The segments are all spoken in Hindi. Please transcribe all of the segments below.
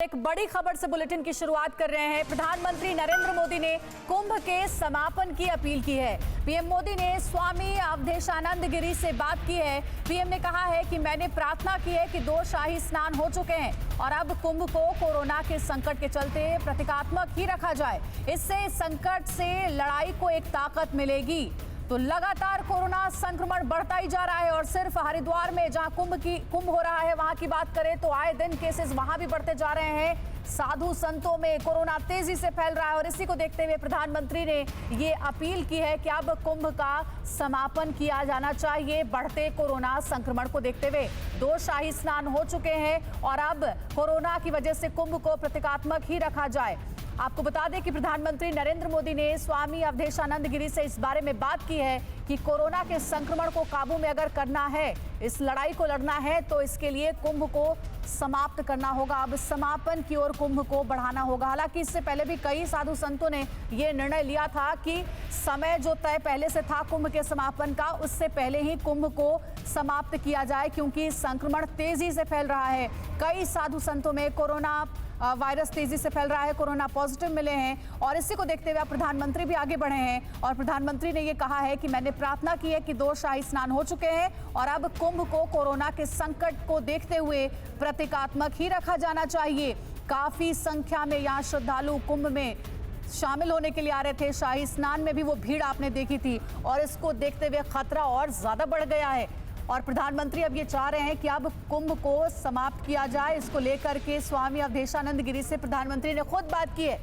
एक बड़ी खबर से बुलेटिन की शुरुआत कर रहे हैं। प्रधानमंत्री नरेंद्र मोदी ने कुंभ के समापन की अपील की है। पीएम मोदी ने स्वामी अवधेशानंद गिरी से बात की है। पीएम ने कहा है कि मैंने प्रार्थना की है कि 2 शाही स्नान हो चुके हैं और अब कुंभ को कोरोना के संकट के चलते प्रतीकात्मक ही रखा जाए। इससे इस संकट से लड़ाई को एक ताकत मिलेगी। तो लगातार कोरोना संक्रमण बढ़ता ही जा रहा है और सिर्फ हरिद्वार में जहां कुंभ हो रहा है वहां की बात करें तो आए दिन केसेस वहां भी बढ़ते जा रहे हैं। साधु संतों में कोरोना तेजी से फैल रहा है और इसी को देखते हुए प्रधानमंत्री ने ये अपील की है कि अब कुंभ का समापन किया जाना चाहिए। बढ़ते कोरोना संक्रमण को देखते हुए 2 शाही स्नान हो चुके हैं और अब कोरोना की वजह से कुंभ को प्रतीकात्मक ही रखा जाए। आपको बता दें कि प्रधानमंत्री नरेंद्र मोदी ने स्वामी अवधेशानंद गिरी से इस बारे में बात की है कि कोरोना के संक्रमण को काबू में अगर करना है, इस लड़ाई को लड़ना है तो इसके लिए कुंभ को समाप्त करना होगा। अब समापन की ओर कुंभ को बढ़ाना होगा। हालांकि इससे पहले भी कई साधु संतों ने यह निर्णय लिया था कि समय जो तय पहले से था कुंभ के समापन का, उससे पहले ही कुंभ को समाप्त किया जाए क्योंकि संक्रमण तेजी से फैल रहा है। कई साधु संतों में कोरोना वायरस तेजी से फैल रहा है, कोरोना पॉजिटिव मिले हैं और इसी को देखते हुए प्रधानमंत्री भी आगे बढ़े हैं और प्रधानमंत्री ने ये कहा है कि मैंने प्रार्थना की है कि 2 शाही स्नान हो चुके हैं और अब कुंभ को कोरोना के संकट को देखते हुए प्रतीकात्मक ही रखा जाना चाहिए। काफी संख्या में यहाँ श्रद्धालु कुंभ में शामिल होने के लिए आ रहे थे। शाही स्नान में भी वो भीड़ आपने देखी थी और इसको देखते हुए खतरा और ज्यादा बढ़ गया है और प्रधानमंत्री अब ये चाह रहे हैं कि अब कुंभ को समाप्त किया जाए। इसको लेकर के स्वामी अवधेशानंद गिरी से प्रधानमंत्री ने खुद बात की है।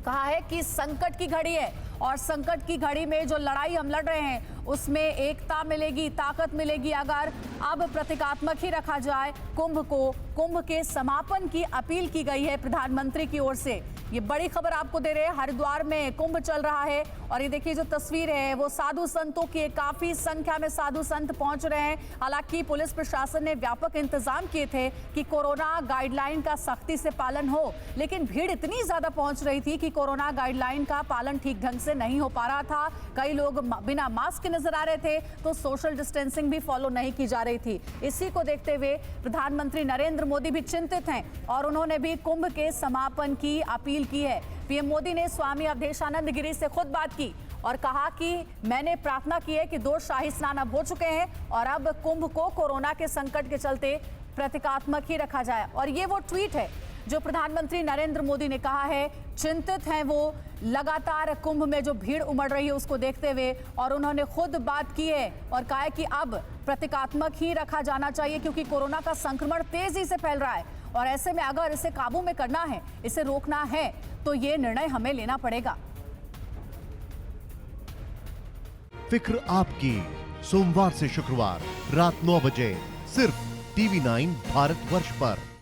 कहा है कि संकट की घड़ी है और संकट की घड़ी में जो लड़ाई हम लड़ रहे हैं उसमें एकता मिलेगी, ताकत मिलेगी अगर अब प्रतीकात्मक ही रखा जाए कुंभ को। कुंभ के समापन की अपील की गई है प्रधानमंत्री की ओर से। ये बड़ी खबर आपको दे रहे हैं। हरिद्वार में कुंभ चल रहा है और ये देखिए जो तस्वीर है वो साधु संतों की, काफी संख्या में साधु संत पहुंच रहे हैं। हालांकि पुलिस प्रशासन ने व्यापक इंतजाम किए थे कि कोरोना गाइडलाइन का सख्ती से पालन हो, लेकिन भीड़ इतनी ज्यादा पहुंच रही थी कि कोरोना गाइडलाइन का पालन ठीक ढंग से नहीं हो पा रहा था। कई लोग बिना मास्क के नजर आ रहे थे तो सोशल डिस्टेंसिंग भी फॉलो नहीं की जा रही थी। इसी को देखते हुए प्रधानमंत्री नरेंद्र मोदी भी चिंतित हैं और उन्होंने भी कुंभ के समापन की अपील की है। पीएम मोदी ने स्वामी अवधेशानंद गिरी से खुद बात की और कहा कि मैंने प्रार्थना की है कि 2 शाही स्नान अब हो चुके हैं और अब कुंभ को कोरोना के संकट के चलते प्रतीकात्मक ही रखा जाए। और ये वो ट्वीट है जो प्रधानमंत्री नरेंद्र मोदी ने कहा है। चिंतित हैं वो लगातार कुंभ में जो भीड़ उमड़ रही है उसको देखते हुए और उन्होंने खुद बात की है और कहा है कि अब प्रतीकात्मक ही रखा जाना चाहिए क्योंकि कोरोना का संक्रमण तेजी से फैल रहा है और ऐसे में अगर इसे काबू में करना है, इसे रोकना है तो ये निर्णय हमें लेना पड़ेगा। फिक्र आपकी, सोमवार से शुक्रवार रात 9 बजे सिर्फ TV9 भारतवर्ष पर।